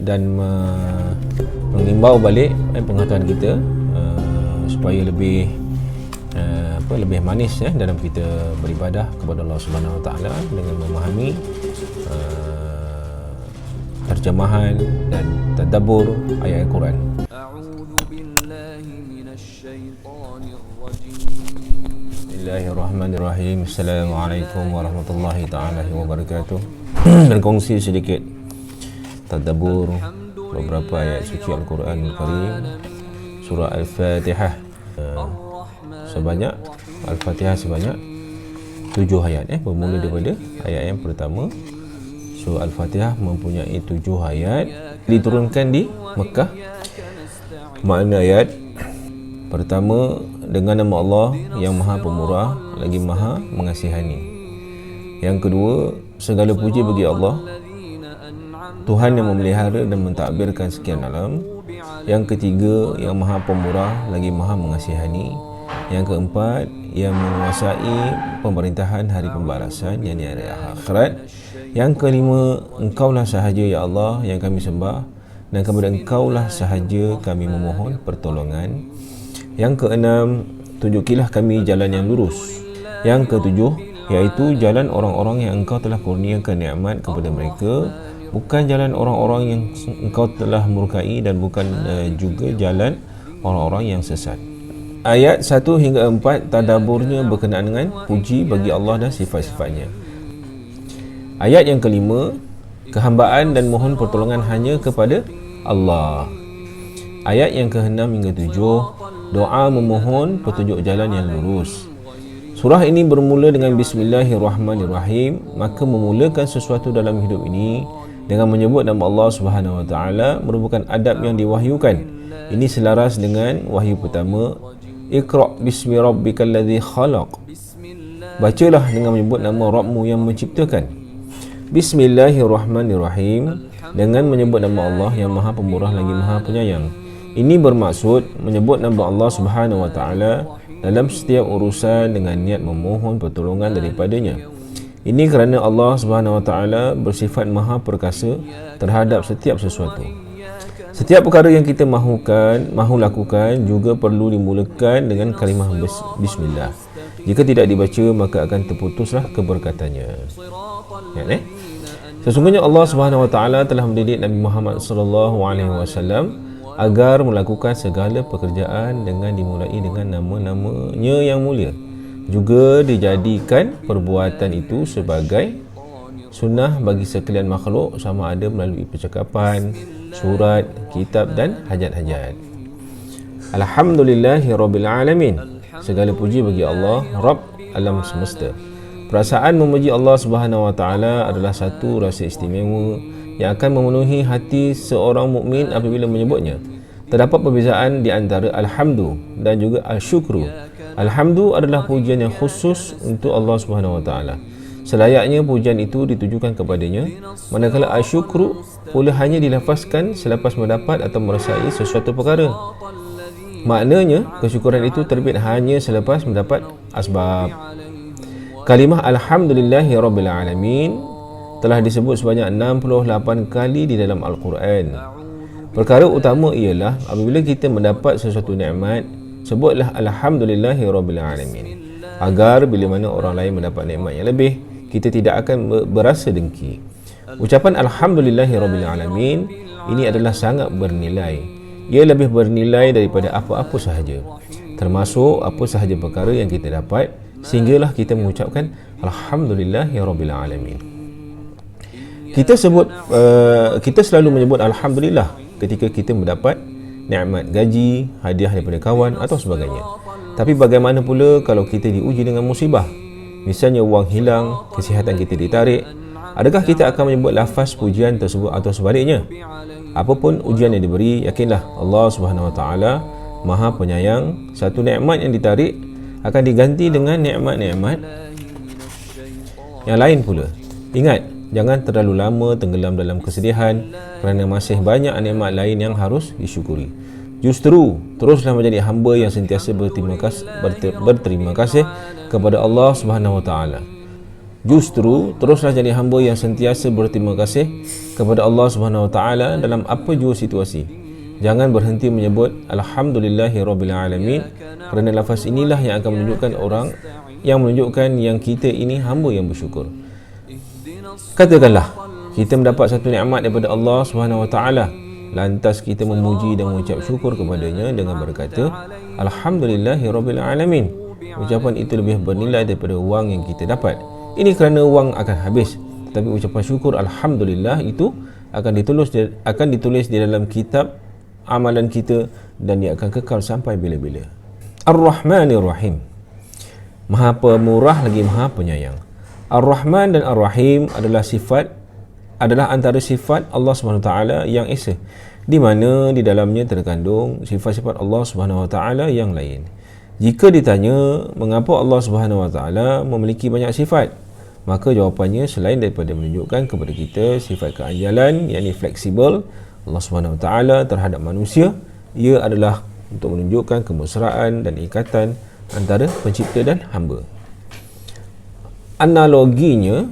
dan mengimbau balik pengetahuan kita supaya lebih lebih manis dalam kita beribadah kepada Allah Subhanahu Wa Taala dengan memahami terjemahan dan tadabbur ayat Al-Quran. Bismillahirrahmanirrahim. Assalamualaikum warahmatullahi taala wabarakatuh. Berkongsi sedikit tadabbur beberapa ayat suci Al-Quran Al-Karim, surah Al-Fatihah. Al-Fatihah sebanyak 7 ayat bermula daripada ayat yang pertama. Surah Al-Fatihah mempunyai 7 ayat, diturunkan di Mekah. Makna ayat pertama, dengan nama Allah yang Maha Pemurah lagi Maha Mengasihani. Yang kedua, segala puji bagi Allah, Tuhan yang memelihara dan mentadbirkan sekian alam. Yang ketiga, yang Maha Pemurah lagi Maha Mengasihani. Yang keempat, yang menguasai pemerintahan hari pembalasan, yakni hari akhirat. Yang kelima, Engkaulah sahaja ya Allah yang kami sembah, dan kepada Engkaulah sahaja kami memohon pertolongan. Yang keenam, tunjukilah kami jalan yang lurus. Yang ketujuh, iaitu jalan orang-orang yang Engkau telah kurniakan nikmat kepada mereka, bukan jalan orang-orang yang Engkau telah murkai, dan bukan juga jalan orang-orang yang sesat. Ayat 1 hingga 4 tadabburnya berkenaan dengan puji bagi Allah dan sifat-sifatnya. Ayat yang kelima, kehambaan dan mohon pertolongan hanya kepada Allah. Ayat yang ke-6 hingga 7, doa memohon petunjuk jalan yang lurus. Surah ini bermula dengan Bismillahirrahmanirrahim. Maka memulakan sesuatu dalam hidup ini dengan menyebut nama Allah Subhanahu Wa Taala merupakan adab yang diwahyukan. Ini selaras dengan wahyu pertama, Iqra' bismi rabbikal ladzi khalaq. Bacalah dengan menyebut nama Rabbmu yang menciptakan. Bismillahirrahmanirrahim, dengan menyebut nama Allah yang Maha Pemurah lagi Maha Penyayang. Ini bermaksud menyebut nama Allah Subhanahu Wa Taala dalam setiap urusan dengan niat memohon pertolongan daripadanya. Ini kerana Allah Subhanahu Wa Taala bersifat Maha Perkasa terhadap setiap sesuatu. Setiap perkara yang kita mahu lakukan juga perlu dimulakan dengan kalimah Bismillah. Jika tidak dibaca, maka akan terputuslah keberkatannya. Sesungguhnya Allah Subhanahu Wa Taala telah mendidik Nabi Muhammad sallallahu alaihi wasallam agar melakukan segala pekerjaan dengan dimulai dengan nama-namanya yang mulia. Juga dijadikan perbuatan itu sebagai sunnah bagi sekalian makhluk, sama ada melalui percakapan, surat, kitab dan hajat-hajat. Alhamdulillahi Rabbil Alamin. Segala puji bagi Allah, Rabb alam semesta. Perasaan memuji Allah Subhanahu Wa Taala adalah satu rasa istimewa yang akan memenuhi hati seorang mukmin apabila menyebutnya. Terdapat perbezaan di antara alhamdu dan juga al-syukru. Alhamdu adalah pujian yang khusus untuk Allah Subhanahu Wa Taala. Selayaknya pujian itu ditujukan kepadanya, manakala al-syukru pula hanya dilafazkan selepas mendapat atau merasai sesuatu perkara. Maknanya, kesyukuran itu terbit hanya selepas mendapat asbab. Kalimah Alhamdulillahi Rabbil Alamin telah disebut sebanyak 68 kali di dalam Al-Quran. Perkara utama ialah apabila kita mendapat sesuatu nikmat, sebutlah Alhamdulillahi Rabbil Alamin, agar bila mana orang lain mendapat nikmat yang lebih, kita tidak akan berasa dengki. Ucapan Alhamdulillahi Rabbil Alamin ini adalah sangat bernilai. Ia lebih bernilai daripada apa-apa sahaja, termasuk apa sahaja perkara yang kita dapat, sehinggalah kita mengucapkan Alhamdulillahi Rabbil Alamin. Kita selalu menyebut Alhamdulillah ketika kita mendapat nikmat gaji, hadiah daripada kawan atau sebagainya. Tapi bagaimana pula kalau kita diuji dengan musibah? Misalnya wang hilang, kesihatan kita ditarik. Adakah kita akan menyebut lafaz pujian tersebut atau sebaliknya? Apapun ujian yang diberi, yakinlah Allah Subhanahu Wa Taala Maha Penyayang. Satu nikmat yang ditarik akan diganti dengan nikmat-nikmat yang lain pula. Ingat, jangan terlalu lama tenggelam dalam kesedihan kerana masih banyak nikmat lain yang harus disyukuri. Justru teruslah menjadi hamba yang sentiasa berterima kasih kepada Allah Subhanahu Wa Taala. Justru teruslah jadi hamba yang sentiasa berterima kasih kepada Allah Subhanahu Wa Taala dalam apa jua situasi. Jangan berhenti menyebut Alhamdulillahirabbil alamin, kerana lafaz inilah yang akan menunjukkan yang kita ini hamba yang bersyukur. Katakanlah kita mendapat satu nikmat daripada Allah Subhanahu Wa Taala, lantas kita memuji dan mengucap syukur kepadanya dengan berkata Alhamdulillahirabbil alamin. Ucapan itu lebih bernilai daripada wang yang kita dapat. Ini kerana wang akan habis, tetapi ucapan syukur Alhamdulillah itu akan ditulis di dalam kitab amalan kita dan dia akan kekal sampai bila-bila. Ar-Rahmanir Rahim, Maha Pemurah lagi Maha Penyayang. Ar-Rahman dan Ar-Rahim adalah antara sifat Allah SWT yang esa, di mana di dalamnya terkandung sifat-sifat Allah SWT yang lain. Jika ditanya mengapa Allah SWT memiliki banyak sifat, maka jawapannya selain daripada menunjukkan kepada kita sifat keajalan, yakni fleksibel Allah SWT terhadap manusia, ia adalah untuk menunjukkan kemesraan dan ikatan antara pencipta dan hamba. Analoginya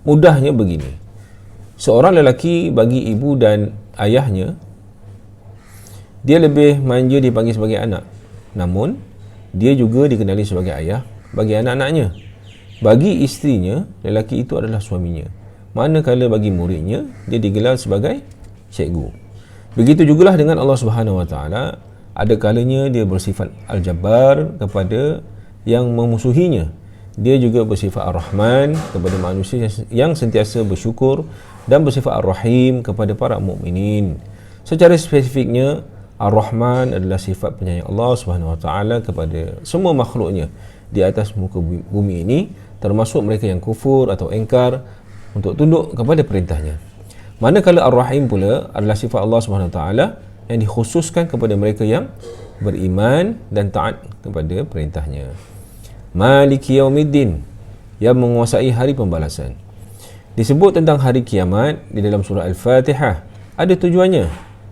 mudahnya begini. Seorang lelaki bagi ibu dan ayahnya, dia lebih manja dipanggil sebagai anak, namun dia juga dikenali sebagai ayah bagi anak-anaknya. Bagi isterinya, lelaki itu adalah suaminya. Manakala bagi muridnya, dia digelar sebagai cikgu. Begitu jugalah dengan Allah Subhanahu Wa Taala. Ada kalanya dia bersifat Al-Jabbar kepada yang memusuhinya. Dia juga bersifat Ar-Rahman kepada manusia yang sentiasa bersyukur, dan bersifat Ar-Rahim kepada para mukminin. Secara spesifiknya, Ar-Rahman adalah sifat penyayang Allah Subhanahu Wa Taala kepada semua makhluknya di atas muka bumi ini, termasuk mereka yang kufur atau engkar untuk tunduk kepada perintahnya. Manakala Ar-Rahim pula adalah sifat Allah SWT yang dikhususkan kepada mereka yang beriman dan taat kepada perintahnya. Maliki Yaumiddin, yang menguasai hari pembalasan. Disebut tentang hari kiamat di dalam surah Al-Fatihah, ada tujuannya.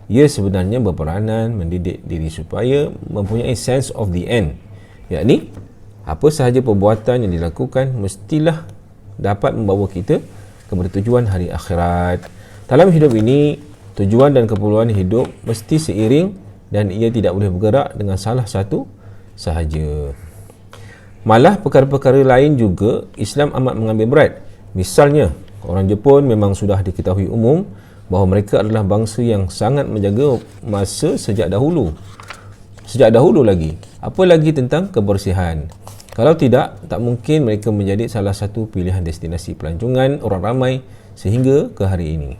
Ia sebenarnya berperanan mendidik diri supaya mempunyai sense of the end, yakni apa sahaja perbuatan yang dilakukan mestilah dapat membawa kita kepada tujuan hari akhirat. Dalam hidup ini, tujuan dan keperluan hidup mesti seiring dan ia tidak boleh bergerak dengan salah satu sahaja. Malah perkara-perkara lain juga Islam amat mengambil berat. Misalnya, orang Jepun memang sudah diketahui umum bahawa mereka adalah bangsa yang sangat menjaga masa sejak dahulu lagi. Apa lagi tentang kebersihan? Kalau tidak, tak mungkin mereka menjadi salah satu pilihan destinasi pelancongan orang ramai sehingga ke hari ini.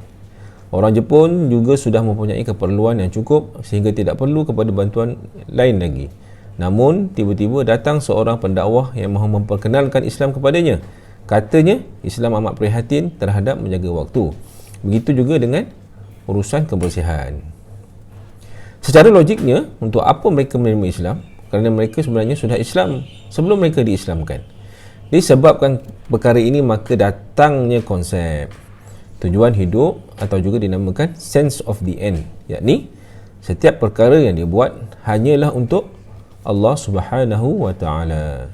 Orang Jepun juga sudah mempunyai keperluan yang cukup sehingga tidak perlu kepada bantuan lain lagi. Namun, tiba-tiba datang seorang pendakwah yang mahu memperkenalkan Islam kepadanya. Katanya, Islam amat prihatin terhadap menjaga waktu. Begitu juga dengan urusan kebersihan. Secara logiknya, untuk apa mereka menerima Islam? Kerana mereka sebenarnya sudah Islam sebelum mereka diislamkan. Disebabkan perkara ini, maka datangnya konsep tujuan hidup atau juga dinamakan sense of the end, yakni setiap perkara yang dia buat hanyalah untuk Allah Subhanahu Wa Taala.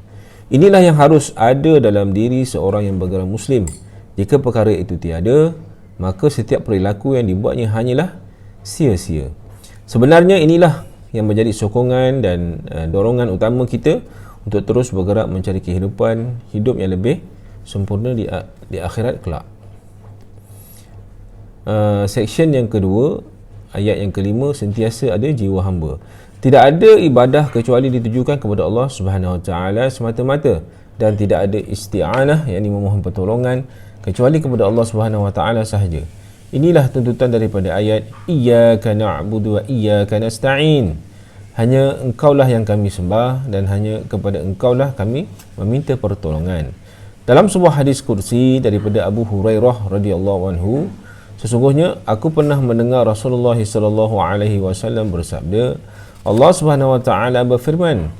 Inilah yang harus ada dalam diri seorang yang beragama Muslim. Jika perkara itu tiada, maka setiap perilaku yang dibuatnya hanyalah sia-sia. Sebenarnya inilah yang menjadi sokongan dan dorongan utama kita untuk terus bergerak mencari kehidupan hidup yang lebih sempurna di akhirat kelak. Seksyen yang kedua, ayat yang kelima, sentiasa ada jiwa hamba. Tidak ada ibadah kecuali ditujukan kepada Allah Subhanahu Wa Taala semata-mata, dan tidak ada isti'anah, yakni memohon pertolongan, kecuali kepada Allah Subhanahu Wa Taala sahaja. Inilah tuntutan daripada ayat Iyyaka na'budu wa iyyaka nasta'in. Hanya engkaulah yang kami sembah dan hanya kepada engkaulah kami meminta pertolongan. Dalam sebuah hadis kursi daripada Abu Hurairah radhiyallahu anhu, sesungguhnya aku pernah mendengar Rasulullah sallallahu alaihi wasallam bersabda, Allah Subhanahu wa taala berfirman,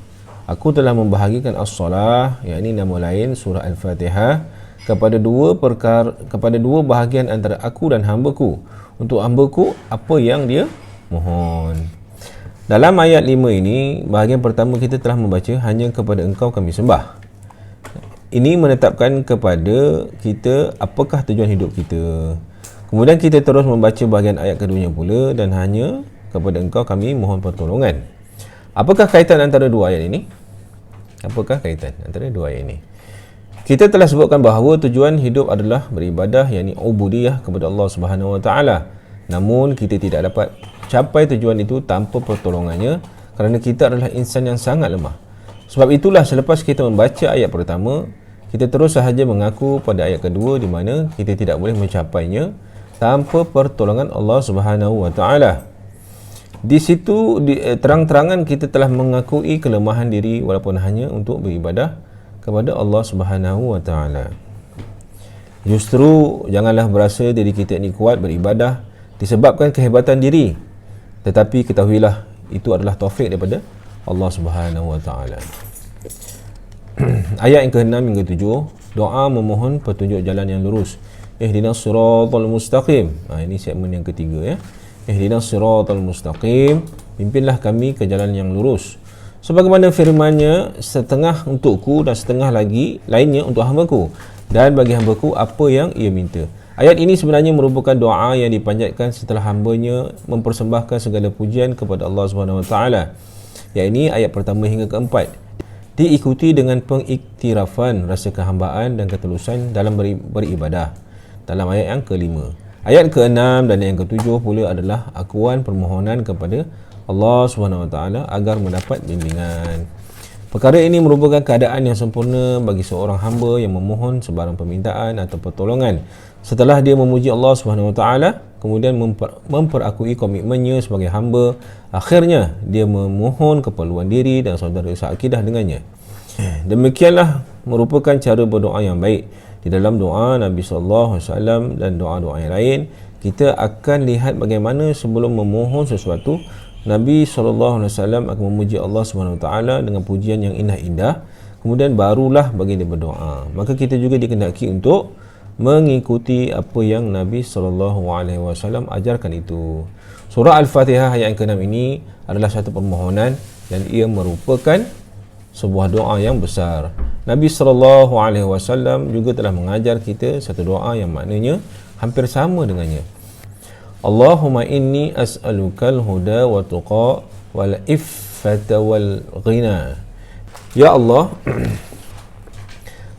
aku telah membahagikan as-salah, yakni nama lain surah Al-Fatihah, kepada dua bahagian antara aku dan hamba-Ku. Untuk hamba-Ku apa yang dia mohon. Dalam ayat 5 ini, bahagian pertama kita telah membaca hanya kepada engkau kami sembah. ini menetapkan kepada kita apakah tujuan hidup kita. Kemudian kita terus membaca bahagian ayat keduanya pula, dan hanya kepada Engkau kami mohon pertolongan. Apakah kaitan antara dua ayat ini? Apakah kaitan antara dua ayat ini? Kita telah sebutkan bahawa tujuan hidup adalah beribadah, yakni ubudiyah kepada Allah Subhanahu Wa Taala. Namun kita tidak dapat capai tujuan itu tanpa pertolongannya, kerana kita adalah insan yang sangat lemah. Sebab itulah selepas kita membaca ayat pertama, kita terus sahaja mengaku pada ayat kedua, di mana kita tidak boleh mencapainya tanpa pertolongan Allah Subhanahu Wa Taala. Di situ terang-terangan kita telah mengakui kelemahan diri walaupun hanya untuk beribadah kepada Allah Subhanahu Wa Taala. Justru janganlah berasa diri kita ini kuat beribadah disebabkan kehebatan diri, tetapi ketahuilah itu adalah taufik daripada Allah Subhanahu Wa Taala. Ayat yang ke-6 hingga 7, doa memohon petunjuk jalan yang lurus. Ihdinas siratal mustaqim. Ini segmen yang ketiga ya. Ihdinas siratal mustaqim, pimpinlah kami ke jalan yang lurus. Sebagaimana firman-Nya, setengah untukku dan setengah lagi lainnya untuk hamba-Ku, dan bagi hamba-Ku apa yang ia minta. Ayat ini sebenarnya merupakan doa yang dipanjatkan setelah hamba-Nya mempersembahkan segala pujian kepada Allah Subhanahu Wa Taala. Yakni ayat pertama hingga keempat. Diikuti dengan pengiktirafan rasa kehambaan dan ketulusan dalam beribadah dalam ayat yang kelima. Ayat ke-6 dan yang ke-7 pula adalah akuan permohonan kepada Allah Subhanahu Wa Taala agar mendapat bimbingan. Perkara ini merupakan keadaan yang sempurna bagi seorang hamba yang memohon sebarang permintaan atau pertolongan. Setelah dia memuji Allah Subhanahu Wa Taala, kemudian memperakui komitmennya sebagai hamba, akhirnya dia memohon keperluan diri dan saudara seakidah dengannya. Demikianlah merupakan cara berdoa yang baik. Di dalam doa Nabi sallallahu alaihi wasallam dan doa-doa yang lain, kita akan lihat bagaimana sebelum memohon sesuatu, Nabi SAW akan memuji Allah SWT dengan pujian yang indah-indah, kemudian barulah baginda berdoa. Maka kita juga dikehendaki untuk mengikuti apa yang Nabi SAW ajarkan itu. Surah Al-Fatihah ayat yang ke-6 ini adalah satu permohonan dan ia merupakan sebuah doa yang besar. Nabi SAW juga telah mengajar kita satu doa yang maknanya hampir sama dengannya. Allahumma inni as'alukal huda wa tuqa wal iffata wal ghina. Ya Allah,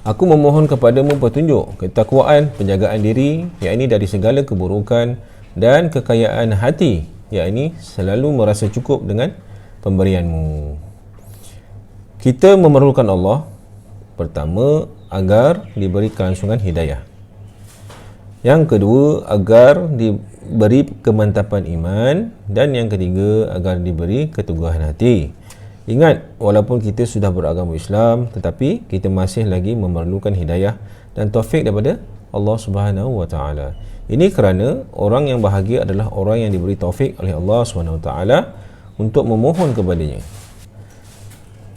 aku memohon kepadamu petunjuk, ketakwaan, penjagaan diri, yakni dari segala keburukan, dan kekayaan hati, yakni selalu merasa cukup dengan pemberianmu. Kita memerlukan Allah, pertama, agar diberi kelangsungan hidayah. Yang kedua, agar diberi kemantapan iman, dan yang ketiga, agar diberi keteguhan hati. Ingat, walaupun kita sudah beragama Islam, tetapi kita masih lagi memerlukan hidayah dan taufik daripada Allah Subhanahu Wa Taala. Ini kerana orang yang bahagia adalah orang yang diberi taufik oleh Allah Subhanahu Wa Taala untuk memohon kepadanya.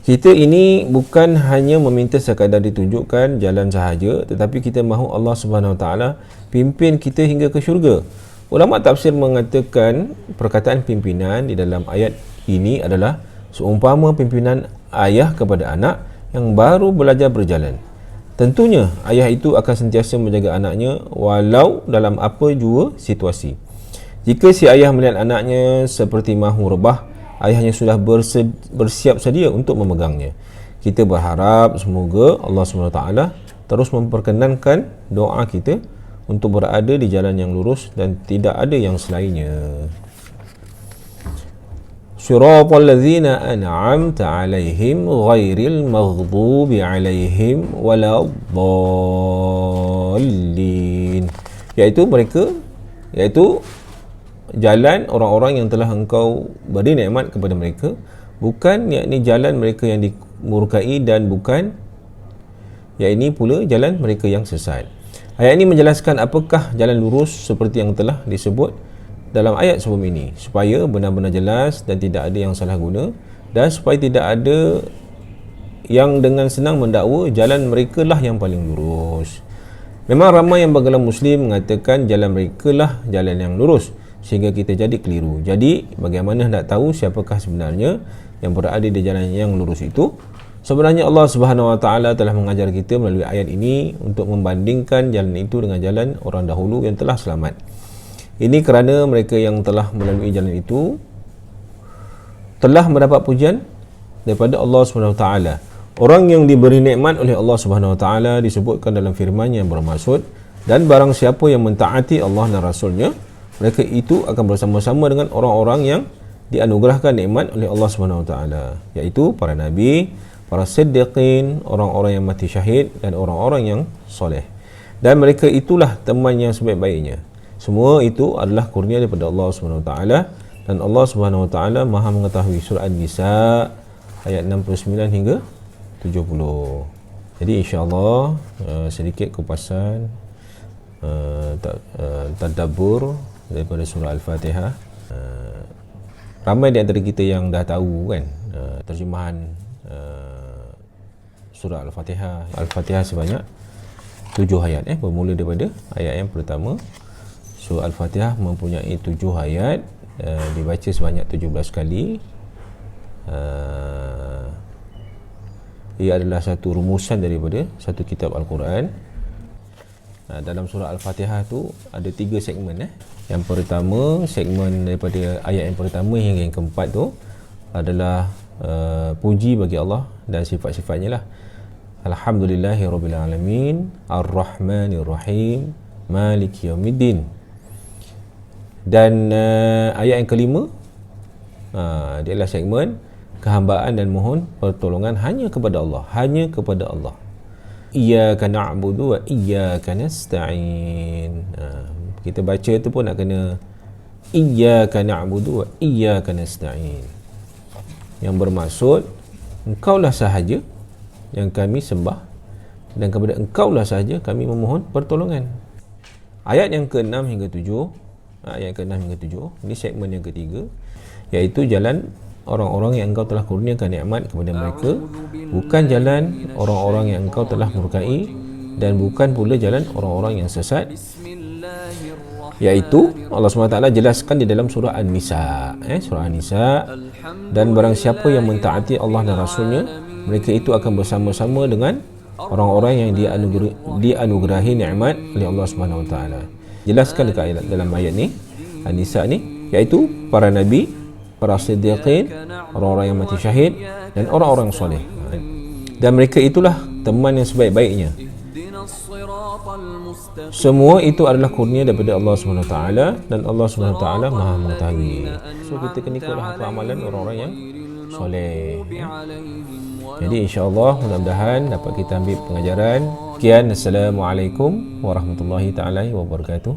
Kita ini bukan hanya meminta sekadar ditunjukkan jalan sahaja, tetapi kita mahu Allah Subhanahu Wa Taala pimpin kita hingga ke syurga. Ulama tafsir mengatakan perkataan pimpinan di dalam ayat ini adalah seumpama pimpinan ayah kepada anak yang baru belajar berjalan. Tentunya ayah itu akan sentiasa menjaga anaknya walau dalam apa jua situasi. Jika si ayah melihat anaknya seperti mahu rebah, ayahnya sudah bersiap sedia untuk memegangnya. Kita berharap semoga Allah SWT terus memperkenankan doa kita untuk berada di jalan yang lurus dan tidak ada yang selainnya. Siratal ladzina an'amta 'alaihim ghairil maghdubi 'alaihim waladdallin. Iaitu jalan orang-orang yang telah engkau beri nikmat kepada mereka, bukan yakni jalan mereka yang dimurkai, dan bukan yakni pula jalan mereka yang sesat. Ayat ini menjelaskan apakah jalan lurus seperti yang telah disebut dalam ayat sebelum ini, supaya benar-benar jelas dan tidak ada yang salah guna, dan supaya tidak ada yang dengan senang mendakwa jalan mereka lah yang paling lurus. Memang ramai yang beragama Muslim mengatakan jalan mereka lah jalan yang lurus, sehingga kita jadi keliru. Jadi bagaimana nak tahu siapakah sebenarnya yang berada di jalan yang lurus itu? Sebenarnya Allah Subhanahu Wa Taala telah mengajar kita melalui ayat ini untuk membandingkan jalan itu dengan jalan orang dahulu yang telah selamat. Ini kerana mereka yang telah melalui jalan itu telah mendapat pujian daripada Allah Subhanahu Wa Taala. Orang yang diberi nikmat oleh Allah Subhanahu Wa Taala disebutkan dalam firman-Nya yang bermaksud, dan barang siapa yang mentaati Allah dan Rasul-Nya, mereka itu akan bersama-sama dengan orang-orang yang dianugerahkan nikmat oleh Allah Subhanahu Wa Taala, iaitu para nabi, para siddiqin, orang-orang yang mati syahid, dan orang-orang yang soleh. Dan mereka itulah teman yang sebaik-baiknya. Semua itu adalah kurnia daripada Allah Subhanahu Wa Taala, dan Allah Subhanahu Wa Taala Maha mengetahui. Surah An-Nisa ayat 69 hingga 70. Jadi insya-Allah sedikit kupasan tadabbur daripada surah Al-Fatihah. Ramai di antara kita yang dah tahu kan terjemahan surah Al-Fatihah. Al-Fatihah sebanyak 7 ayat, bermula daripada ayat yang pertama. Surah Al-Fatihah mempunyai 7 ayat, dibaca sebanyak 17 kali. Ia adalah satu rumusan daripada satu kitab Al-Quran. Dalam surah Al-Fatihah tu ada 3 segmen. Yang pertama, segmen daripada ayat yang pertama hingga yang keempat tu adalah puji bagi Allah dan sifat-sifatnya lah. Alhamdulillahirrabbilalamin, Ar-Rahmanirrahim, Maliki Yawmiddin. Dan ayat yang kelima dia adalah segmen kehambaan dan mohon pertolongan hanya kepada Allah, hanya kepada Allah. Iyyaka na'budu wa iyyaka nasta'in. Kita baca tu pun nak kena iyyaka na'budu wa iyyaka nasta'in, yang bermaksud engkaulah sahaja yang kami sembah dan kepada engkaulah sahaja kami memohon pertolongan. Ayat yang ke-6 hingga 7, ayat ke-6 hingga 7 ini segmen yang ketiga, iaitu jalan orang-orang yang engkau telah kurniakan nikmat kepada mereka, bukan jalan orang-orang yang engkau telah murkai, dan bukan pula jalan orang-orang yang sesat. Iaitu Allah SWT jelaskan di dalam surah An-Nisa, surah An-Nisa, dan barang siapa yang mentaati Allah dan Rasulnya, mereka itu akan bersama-sama dengan orang-orang yang dianugerahi nikmat oleh Allah SWT. Jelaskan dekat dalam ayat ni, An-Nisa ni, iaitu para nabi, para siddiqin, orang-orang yang mati syahid, dan orang-orang soleh. Dan mereka itulah teman yang sebaik-baiknya. Semua itu adalah kurnia daripada Allah SWT, dan Allah SWT Maha mengetahui. So kita kena ikutlah apa amalan orang-orang yang soleh. Jadi insya-Allah mudah-mudahan dapat kita ambil pengajaran. Sekian, Assalamualaikum warahmatullahi taala wabarakatuh.